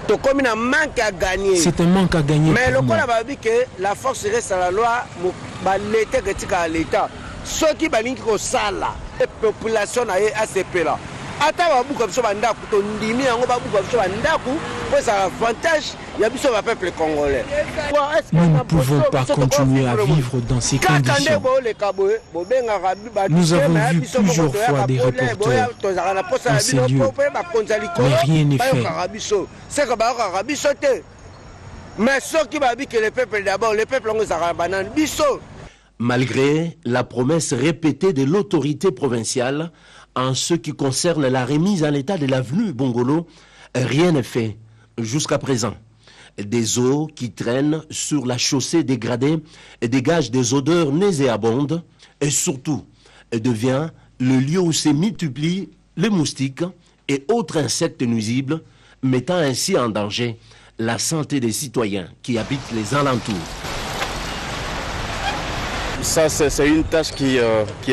C'est un manque à gagner. Mais le cas a dit que la force reste à la loi, l'État critique à l'État. Ceux qui balinent au sala, la population a ACP là. Attends, comme ça, on dit avantage, il y a besoin du peuple congolais. Nous ne pouvons pas continuer à vivre dans ces conditions. Nous avons vu plusieurs fois des reporters en ces lieux, mais rien n'est fait. Mais ceux qui m'ont dit que le peuple d'abord, le peuple malgré la promesse répétée de l'autorité provinciale en ce qui concerne la remise en état de l'avenue Bongolo, rien n'est fait jusqu'à présent. Des eaux qui traînent sur la chaussée dégradée dégagent des odeurs nauséabondes et surtout devient le lieu où se multiplient les moustiques et autres insectes nuisibles, mettant ainsi en danger la santé des citoyens qui habitent les alentours. Ça, c'est une tâche qui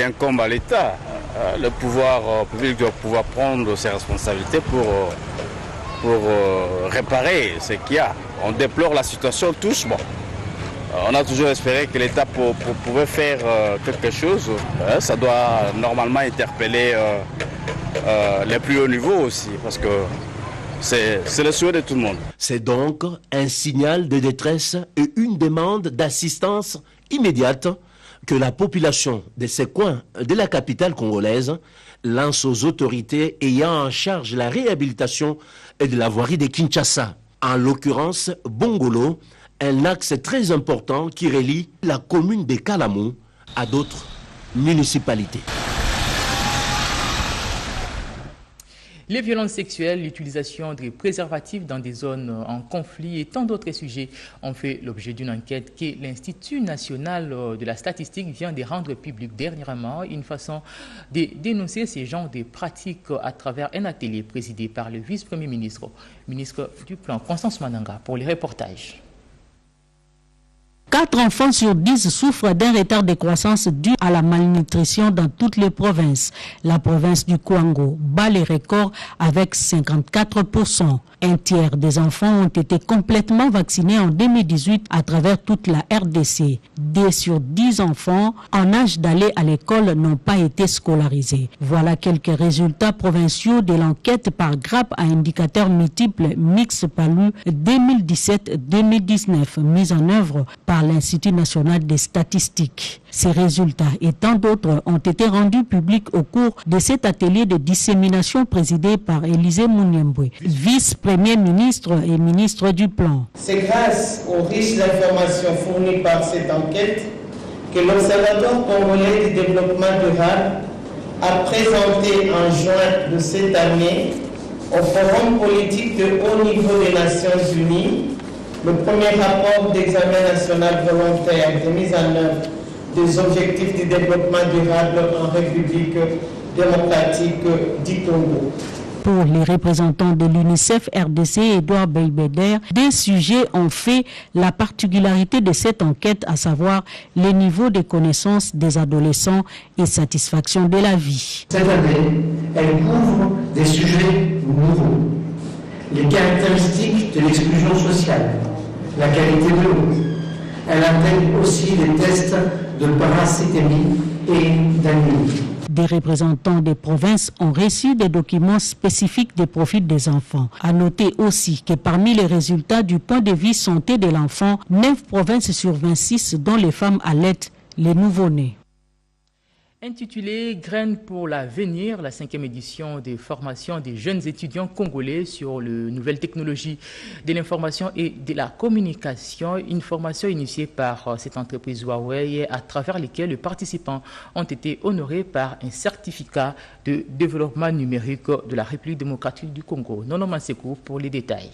incombe à l'État. Le pouvoir public doit pouvoir prendre ses responsabilités pour réparer ce qu'il y a. On déplore la situation tous. Bon. On a toujours espéré que l'État pouvait faire quelque chose. Ça doit normalement interpeller les plus hauts niveaux aussi, parce que c'est le souhait de tout le monde. C'est donc un signal de détresse et une demande d'assistance immédiate que la population de ces coins de la capitale congolaise lance aux autorités ayant en charge la réhabilitation de la voirie de Kinshasa. En l'occurrence, Bongolo, un axe très important qui relie la commune de Kalamou à d'autres municipalités. Les violences sexuelles, l'utilisation des préservatifs dans des zones en conflit et tant d'autres sujets ont fait l'objet d'une enquête que l'Institut national de la statistique vient de rendre publique dernièrement, une façon de dénoncer ces genres de pratiques à travers un atelier présidé par le vice-premier ministre du Plan, Constance Mananga, pour les reportages. 4 enfants sur 10 souffrent d'un retard de croissance dû à la malnutrition dans toutes les provinces. La province du Kwango bat les records avec 54%. Un tiers des enfants ont été complètement vaccinés en 2018 à travers toute la RDC. 2 sur 10 enfants en âge d'aller à l'école n'ont pas été scolarisés. Voilà quelques résultats provinciaux de l'enquête par grappe à indicateurs multiples Mix Palu 2017-2019 mise en œuvre par l'Institut national des statistiques. Ces résultats et tant d'autres ont été rendus publics au cours de cet atelier de dissémination présidé par Élisée Mouniembwe, vice-premier ministre et ministre du Plan. C'est grâce aux riches informations fournies par cette enquête que l'Observatoire congolais du développement durable a présenté en juin de cette année au Forum politique de haut niveau des Nations Unies le premier rapport d'examen national volontaire de mise en œuvre des objectifs du développement durable en République démocratique du Congo. Pour les représentants de l'UNICEF RDC, Edouard Belbeder, des sujets ont fait la particularité de cette enquête, à savoir les niveaux de connaissances des adolescents et satisfaction de la vie. Cette année, elle couvre des sujets nouveaux. Les caractéristiques de l'exclusion sociale, la qualité de l'eau. Elle intègre aussi les tests de paracétémie et d'anémie. Des représentants des provinces ont reçu des documents spécifiques des profils des enfants. À noter aussi que parmi les résultats du point de vue santé de l'enfant, 9 provinces sur 26 dont les femmes allaitent les nouveau-nés. Intitulé « Graines pour l'avenir », la 5e édition des formations des jeunes étudiants congolais sur les nouvelles technologies de l'information et de la communication, une formation initiée par cette entreprise Huawei à travers laquelle les participants ont été honorés par un certificat de développement numérique de la République démocratique du Congo. Nono Mansekou pour les détails.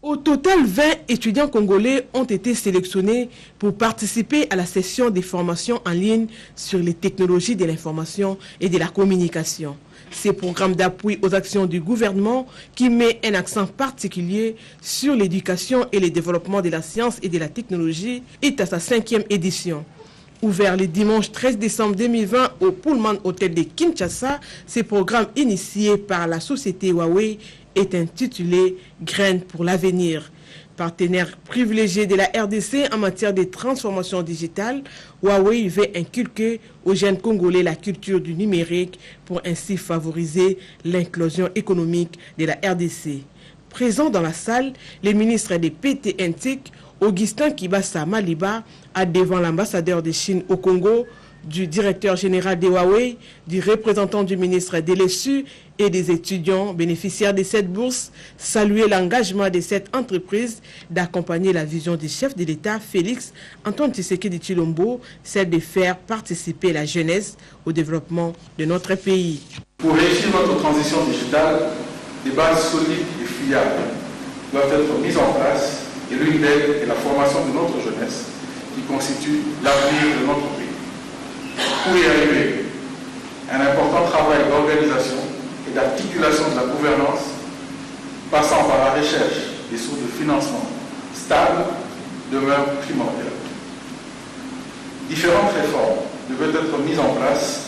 Au total, 20 étudiants congolais ont été sélectionnés pour participer à la session des formations en ligne sur les technologies de l'information et de la communication. Ces programmes d'appui aux actions du gouvernement qui met un accent particulier sur l'éducation et le développement de la science et de la technologie est à sa 5e édition. Ouvert le dimanche 13 décembre 2020 au Pullman Hotel de Kinshasa, ces programmes initiés par la société Huawei est intitulé « Graines pour l'avenir ». Partenaire privilégié de la RDC en matière de transformation digitale, Huawei veut inculquer aux jeunes Congolais la culture du numérique pour ainsi favoriser l'inclusion économique de la RDC. Présent dans la salle, le ministre des PT-NTIC, Augustin Kibasa Maliba, a devant l'ambassadeur de Chine au Congo, du directeur général de Huawei, du représentant du ministre de l'ESU et des étudiants bénéficiaires de cette bourse, salué l'engagement de cette entreprise d'accompagner la vision du chef de l'État, Félix Antoine Tshisekedi Tshilombo, celle de faire participer la jeunesse au développement de notre pays. Pour réussir notre transition digitale, des bases solides et fiables doivent être mises en place et l'une d'elles est la formation de notre jeunesse qui constitue l'avenir de notre pays. Pour y arriver, un important travail d'organisation et d'articulation de la gouvernance, passant par la recherche des sources de financement stables, demeure primordial. Différentes réformes devaient être mises en place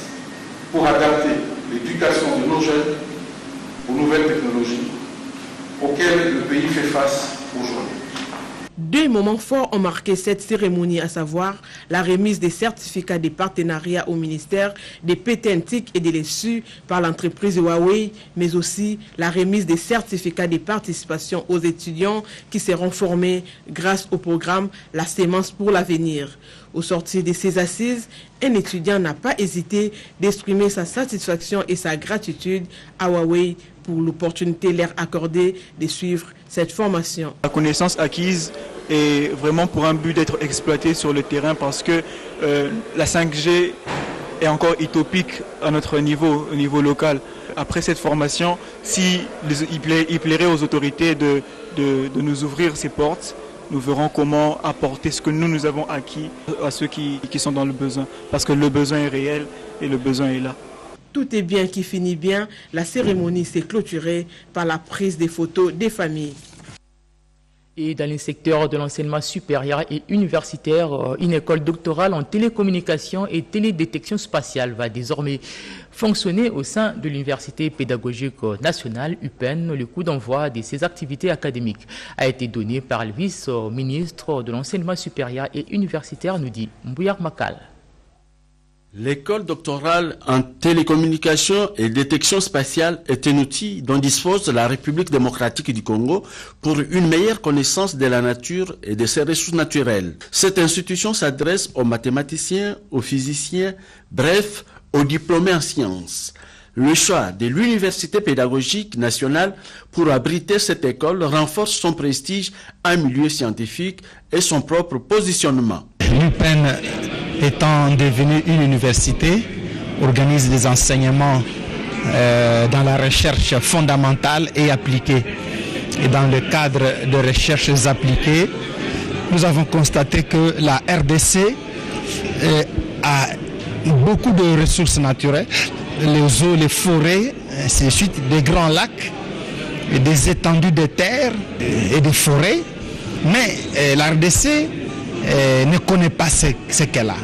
pour adapter l'éducation de nos jeunes aux nouvelles technologies auxquelles le pays fait face aujourd'hui. Deux moments forts ont marqué cette cérémonie, à savoir la remise des certificats de partenariat au ministère des PT-NTIC et de l'ESU par l'entreprise Huawei, mais aussi la remise des certificats de participation aux étudiants qui seront formés grâce au programme La Sémence pour l'avenir. Au sortir de ces assises, un étudiant n'a pas hésité d'exprimer sa satisfaction et sa gratitude à Huawei pour l'opportunité leur accordée de suivre cette formation. La connaissance acquise est vraiment pour un but d'être exploitée sur le terrain parce que la 5G est encore utopique à notre niveau, au niveau local. Après cette formation, il plairait aux autorités de nous ouvrir ces portes, nous verrons comment apporter ce que nous avons acquis à ceux qui sont dans le besoin. Parce que le besoin est réel et le besoin est là. Tout est bien qui finit bien. La cérémonie s'est clôturée par la prise des photos des familles. Et dans les secteurs de l'enseignement supérieur et universitaire, une école doctorale en télécommunication et télédétection spatiale va désormais fonctionner au sein de l'Université pédagogique nationale UPEN. Le coup d'envoi de ces activités académiques a été donné par le vice-ministre de l'enseignement supérieur et universitaire, nous dit Mbouyar Makal. L'école doctorale en télécommunication et détection spatiale est un outil dont dispose la République démocratique du Congo pour une meilleure connaissance de la nature et de ses ressources naturelles. Cette institution s'adresse aux mathématiciens, aux physiciens, bref, aux diplômés en sciences. Le choix de l'Université pédagogique nationale pour abriter cette école renforce son prestige en milieu scientifique et son propre positionnement. L'UPEN étant devenue une université, organise des enseignements dans la recherche fondamentale et appliquée. Et dans le cadre de recherches appliquées, nous avons constaté que la RDC a beaucoup de ressources naturelles, les eaux, les forêts, ainsi de suite, des grands lacs, et des étendues de terre et des forêts, mais la RDC ne connaît pas ce qu'elle a.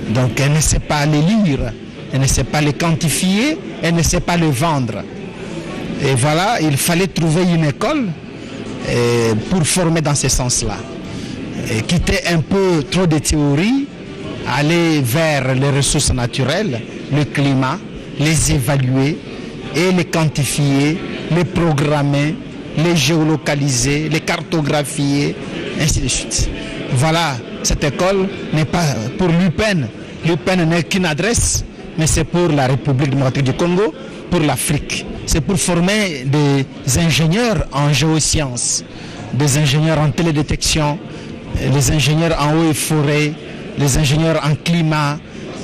Donc elle ne sait pas les lire, elle ne sait pas les quantifier, elle ne sait pas les vendre. Et voilà, il fallait trouver une école pour former dans ce sens-là. Quitter un peu trop de théories, aller vers les ressources naturelles, le climat, les évaluer et les quantifier, les programmer, les géolocaliser, les cartographier, ainsi de suite. Voilà, cette école n'est pas pour l'UPEN. L'UPEN n'est qu'une adresse, mais c'est pour la République démocratique du Congo, pour l'Afrique. C'est pour former des ingénieurs en géosciences, des ingénieurs en télédétection, les ingénieurs en eau et forêt, les ingénieurs en climat,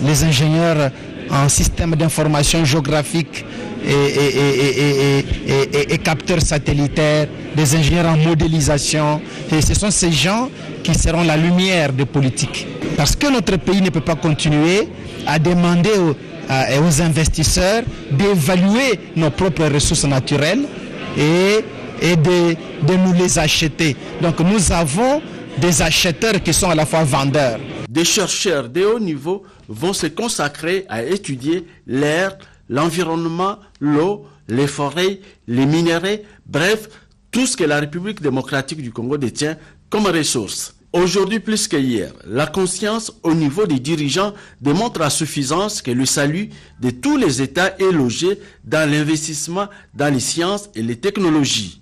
les ingénieurs en système d'information géographique et capteurs satellitaires, des ingénieurs en modélisation. Et ce sont ces gens qui seront la lumière des politiques. Parce que notre pays ne peut pas continuer à demander aux investisseurs d'évaluer nos propres ressources naturelles et de nous les acheter. Donc nous avons des acheteurs qui sont à la fois vendeurs. Des chercheurs de haut niveau vont se consacrer à étudier l'air, l'environnement, l'eau, les forêts, les minéraux, bref, tout ce que la République démocratique du Congo détient comme ressources. Aujourd'hui plus qu'hier, la conscience au niveau des dirigeants démontre à suffisance que le salut de tous les États est logé dans l'investissement dans les sciences et les technologies.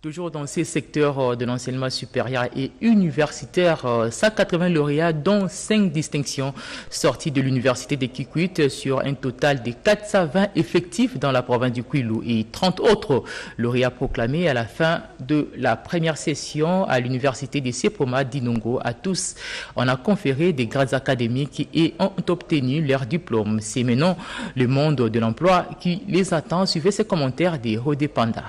Toujours dans ces secteurs de l'enseignement supérieur et universitaire, 180 lauréats, dont 5 distinctions, sortis de l'université de Kikwit sur un total de 420 effectifs dans la province du Kwilu et 30 autres lauréats proclamés à la fin de la première session à l'université de Seproma d'Inongo. À tous, on a conféré des grades académiques et ont obtenu leur diplôme. C'est maintenant le monde de l'emploi qui les attend. Suivez ces commentaires des Rodé Panda.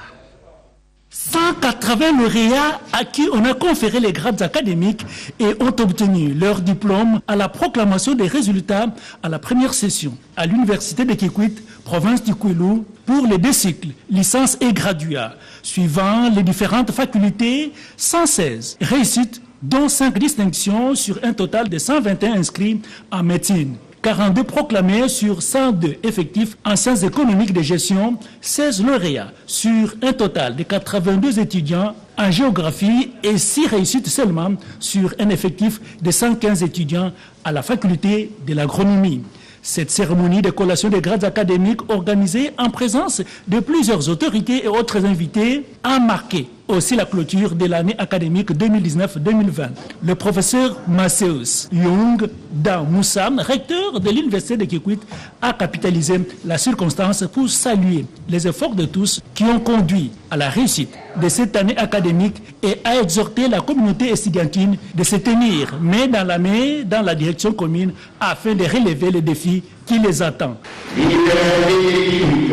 180 lauréats à qui on a conféré les grades académiques et ont obtenu leur diplôme à la proclamation des résultats à la première session à l'université de Kikwit, province du Kwilu, pour les 2 cycles, licence et graduat, suivant les différentes facultés, 116 réussites, dont 5 distinctions sur un total de 121 inscrits en médecine. 42 proclamés sur 102 effectifs en sciences économiques de gestion, 16 lauréats sur un total de 82 étudiants en géographie et 6 réussites seulement sur un effectif de 115 étudiants à la faculté de l'agronomie. Cette cérémonie de collation des grades académiques organisée en présence de plusieurs autorités et autres invités a marqué aussi la clôture de l'année académique 2019-2020. Le professeur Maseus Young Dan Moussa, recteur de l'université de Kikwit, a capitalisé la circonstance pour saluer les efforts de tous qui ont conduit à la réussite de cette année académique et a exhorté la communauté estudiantine de se tenir main dans la main dans la direction commune afin de relever les défis qui les attendent. L'université de Kikwit,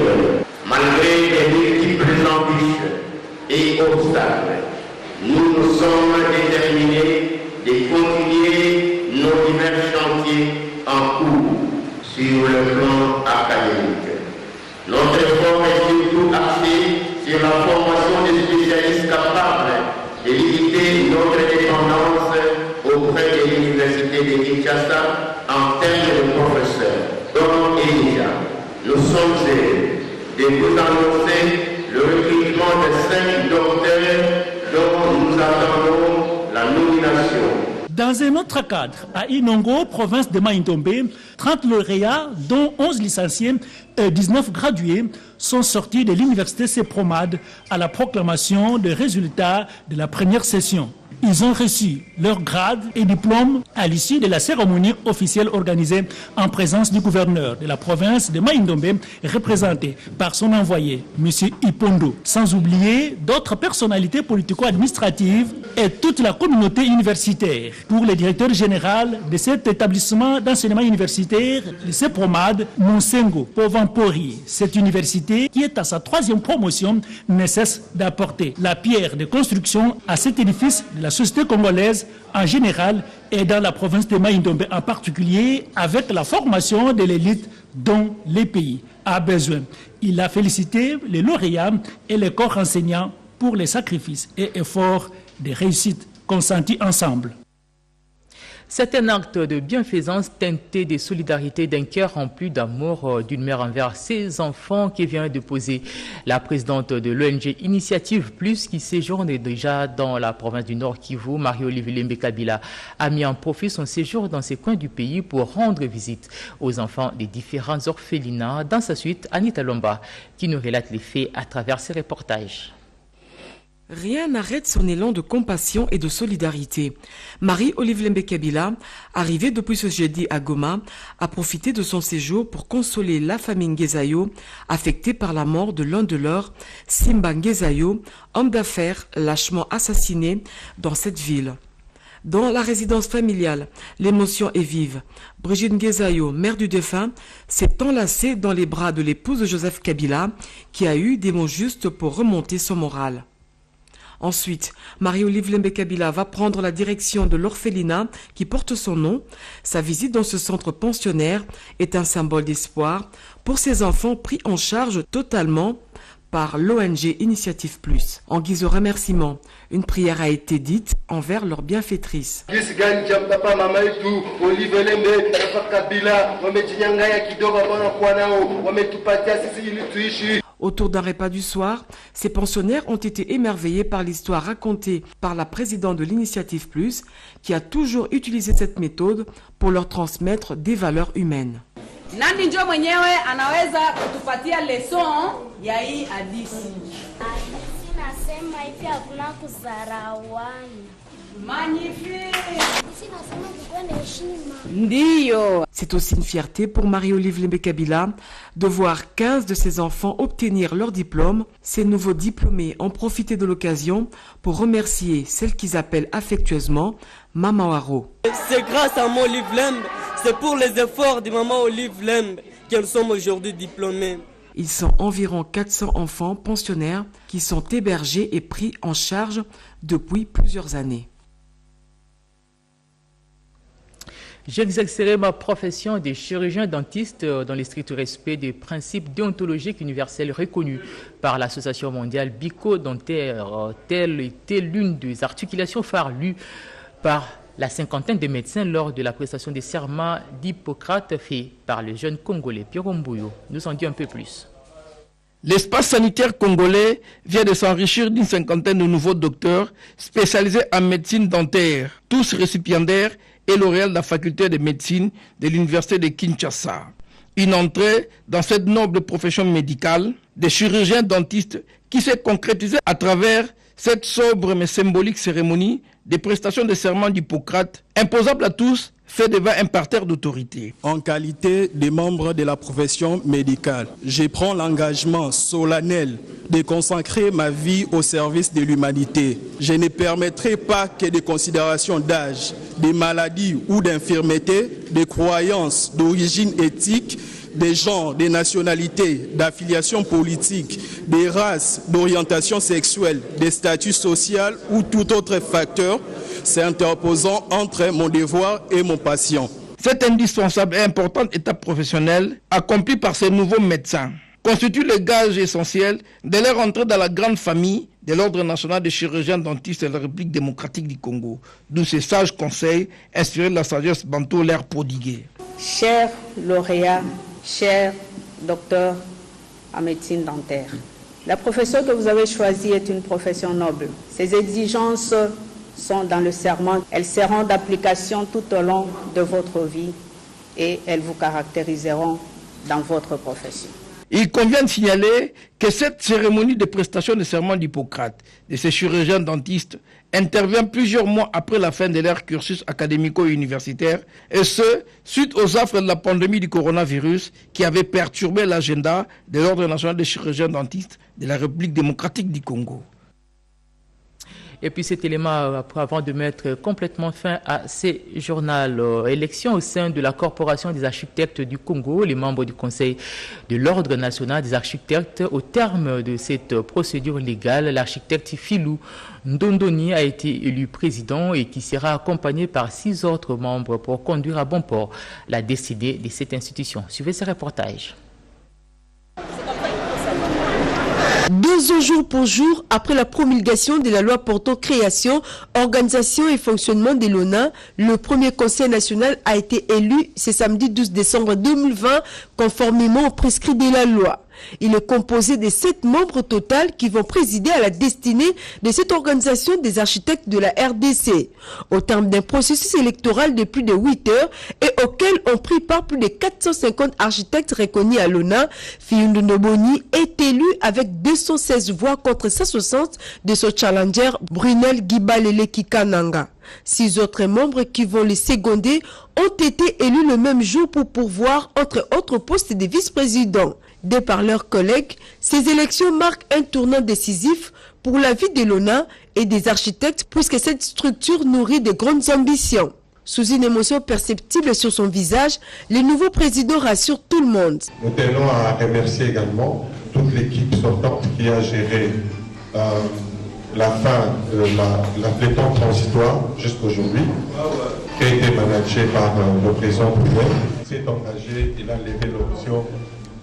malgré les multiples embûches et obstacles, nous nous sommes déterminés de continuer nos divers chantiers en cours sur le plan académique. Notre effort est surtout axé sur la formation des spécialistes capables de limiter notre dépendance auprès de l'université de Kinshasa en termes de professeurs. Donc, déjà, nous sommes heureux de vous annoncer le recrutement de 5 docteurs dont nous attendons la nomination. Dans un autre cadre, à Inongo, province de Mai-Ndombe, 30 lauréats, dont 11 licenciés et 19 gradués, sont sortis de l'université Sepromad à la proclamation des résultats de la première session. Ils ont reçu leur grade et diplôme à l'issue de la cérémonie officielle organisée en présence du gouverneur de la province de Mai-Ndombe, représenté par son envoyé, M. Ipondo, sans oublier d'autres personnalités politico-administratives et toute la communauté universitaire. Pour le directeur général de cet établissement d'enseignement universitaire, le Sepromad, Monsengo Povampori, cette université qui est à sa 3e promotion ne cesse d'apporter la pierre de construction à cet édifice de la société congolaise en général et dans la province de Mai-Ndombe en particulier, avec la formation de l'élite dont les pays a besoin. Il a félicité les lauréats et les corps enseignants pour les sacrifices et efforts de réussite consentis ensemble. C'est un acte de bienfaisance teinté de solidarité, d'un cœur rempli d'amour d'une mère envers ses enfants qui vient de poser la présidente de l'ONG Initiative Plus qui séjourne déjà dans la province du Nord Kivu. Marie-Olivier Lembe Kabila a mis en profit son séjour dans ces coins du pays pour rendre visite aux enfants des différents orphelinats. Dans sa suite, Anita Lomba qui nous relate les faits à travers ses reportages. Rien n'arrête son élan de compassion et de solidarité. Marie-Olivier Lembe Kabila, arrivée depuis ce jeudi à Goma, a profité de son séjour pour consoler la famille Ngezayo, affectée par la mort de l'un de leurs, Simba Ngezayo, homme d'affaires lâchement assassiné dans cette ville. Dans la résidence familiale, l'émotion est vive. Brigitte Ngezayo, mère du défunt, s'est enlacée dans les bras de l'épouse de Joseph Kabila, qui a eu des mots justes pour remonter son moral. Ensuite, Marie-Olivier Lembe Kabila va prendre la direction de l'orphelinat qui porte son nom. Sa visite dans ce centre pensionnaire est un symbole d'espoir pour ces enfants pris en charge totalement par l'ONG Initiative Plus. En guise de remerciement, une prière a été dite envers leur bienfaitrice. Autour d'un repas du soir, ces pensionnaires ont été émerveillés par l'histoire racontée par la présidente de l'Initiative Plus, qui a toujours utilisé cette méthode pour leur transmettre des valeurs humaines. Nani njo mwenyewe anaweza kutupatia leson ya hii hadithi. Hadithi nasema hivi hakuna kudharauana. C'est aussi une fierté pour Marie-Olive Lembe-Kabila de voir 15 de ses enfants obtenir leur diplôme. Ces nouveaux diplômés ont profité de l'occasion pour remercier celle qu'ils appellent affectueusement Maman Waro. C'est grâce à mon Olive Lembe, c'est pour les efforts de Maman Olive Lembe qu'elles sont aujourd'hui diplômées. Ils sont environ 400 enfants pensionnaires qui sont hébergés et pris en charge depuis plusieurs années. J'exercerai ma profession de chirurgien dentiste dans le strict respect des principes déontologiques universels reconnus par l'Association mondiale bucco-dentaire. Telle était l'une des articulations phares lues par la cinquantaine de médecins lors de la prestation des serments d'Hippocrate fait par le jeune Congolais Pierre Mbouyo. Nous en dit un peu plus. L'espace sanitaire congolais vient de s'enrichir d'une cinquantaine de nouveaux docteurs spécialisés en médecine dentaire, tous récipiendaires et lauréats de la faculté de médecine de l'université de Kinshasa. Une entrée dans cette noble profession médicale des chirurgiens dentistes qui s'est concrétisée à travers cette sobre mais symbolique cérémonie des prestations de serment d'Hippocrate, imposable à tous, fait devant un parterre d'autorité. En qualité de membre de la profession médicale, je prends l'engagement solennel de consacrer ma vie au service de l'humanité. Je ne permettrai pas que des considérations d'âge, de maladies ou d'infirmités, de croyances d'origine éthique, des genres, des nationalités, d'affiliation politique, des races, d'orientation sexuelle, des statuts sociaux ou tout autre facteur s'interposant entre mon devoir et mon patient. Cette indispensable et importante étape professionnelle accomplie par ces nouveaux médecins constitue le gage essentiel de leur entrée dans la grande famille de l'Ordre national des chirurgiens dentistes de la République démocratique du Congo, d'où ces sages conseils inspirés de la sagesse bantou leur prodiguée. Chers lauréats, chers docteurs en médecine dentaire, la profession que vous avez choisie est une profession noble. Ces exigences sont dans le serment. Elles seront d'application tout au long de votre vie et elles vous caractériseront dans votre profession. Il convient de signaler que cette cérémonie de prestation de serment d'Hippocrate de ces chirurgiens dentistes intervient plusieurs mois après la fin de leur cursus académico-universitaire, et ce, suite aux affres de la pandémie du coronavirus qui avait perturbé l'agenda de l'Ordre national des chirurgiens dentistes de la République démocratique du Congo. Et puis cet élément, avant de mettre complètement fin à ces journaux, élection au sein de la Corporation des architectes du Congo, les membres du Conseil de l'Ordre national des architectes, au terme de cette procédure légale, l'architecte Filou Ndondoni a été élu président et qui sera accompagné par 6 autres membres pour conduire à bon port la destinée de cette institution. Suivez ce reportage. 2 ans jour pour jour après la promulgation de la loi portant création, organisation et fonctionnement de l'ONA, le premier conseil national a été élu ce samedi 12 décembre 2020 conformément aux prescrits de la loi. Il est composé de 7 membres total qui vont présider à la destinée de cette organisation des architectes de la RDC. Au terme d'un processus électoral de plus de 8 heures et auquel ont pris part plus de 450 architectes reconnus à l'ONA, Fiyundu Ndoboni est élu avec 216 voix contre 160 de son challenger Brunel Gibalele Kikananga. 6 autres membres qui vont les seconder ont été élus le même jour pour pourvoir entre autres postes de vice-président. Dès par leurs collègues, ces élections marquent un tournant décisif pour la vie de l'ONA et des architectes puisque cette structure nourrit de grandes ambitions. Sous une émotion perceptible sur son visage, le nouveau président rassure tout le monde. Nous tenons à remercier également toute l'équipe sortante qui a géré la fin de le temps transitoire jusqu'aujourd'hui, qui a été managé par le président Brunel. Il s'est engagé, il a levé l'option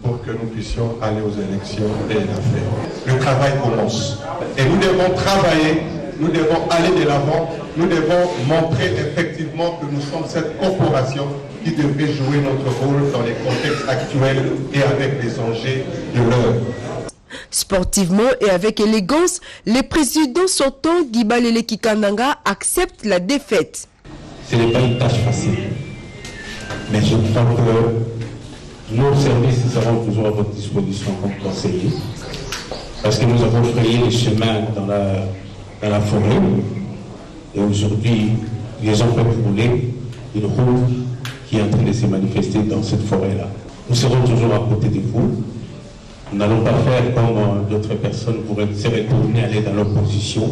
pour que nous puissions aller aux élections et la faire. Le travail commence. Et nous devons travailler, nous devons aller de l'avant, nous devons montrer effectivement que nous sommes cette corporation qui devrait jouer notre rôle dans les contextes actuels et avec les enjeux de l'heure. Sportivement et avec élégance, les présidents sortants Guibalele Kikananga acceptent la défaite. Ce n'est pas une tâche facile, mais je crois que nos services seront toujours à votre disposition comme conseillers, parce que nous avons frayé les chemins dans la forêt, et aujourd'hui, ils ont fait brûler une route qui est en train de se manifester dans cette forêt-là. Nous serons toujours à côté de vous. Nous n'allons pas faire comme d'autres personnes pourraient se retourner, aller dans l'opposition.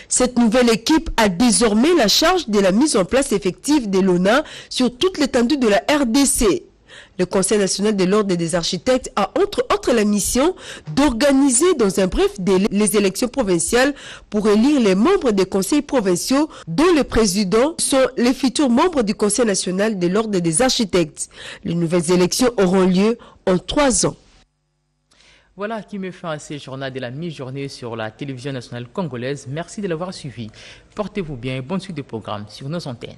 Cette nouvelle équipe a désormais la charge de la mise en place effective des LONA sur toute l'étendue de la RDC. Le Conseil national de l'ordre des architectes a entre autres la mission d'organiser dans un bref délai les élections provinciales pour élire les membres des conseils provinciaux dont les présidents sont les futurs membres du Conseil national de l'ordre des architectes. Les nouvelles élections auront lieu en 3 ans. Voilà qui me fait à ce journal de la mi-journée sur la télévision nationale congolaise. Merci de l'avoir suivi. Portez-vous bien et bonne suite de programme sur nos antennes.